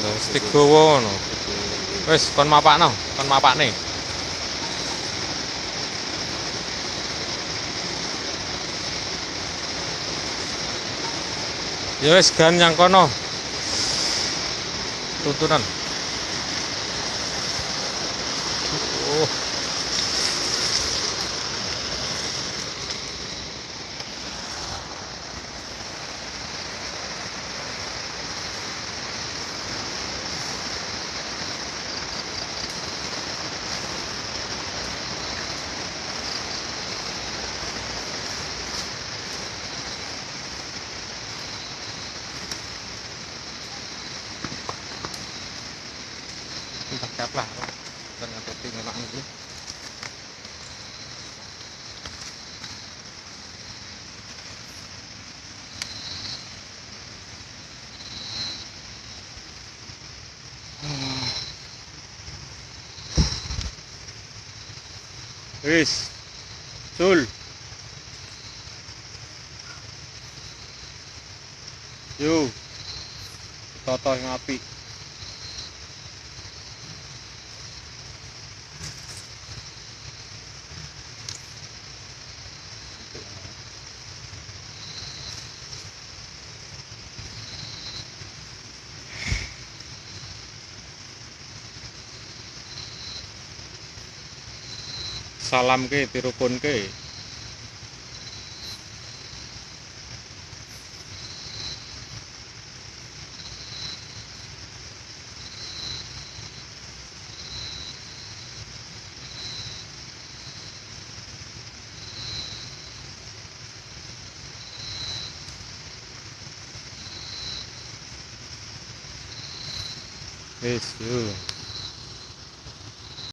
Lho, stik gowo ngono. Wis kon mapakno, kon mapakne. Ya wis gan yang kono. Tuntunan. Oh. Entah siapa dan ngerti memang ini. Wis, sul. Yo, toto yang api. Salam ke, tirupun ke. Wis, yo.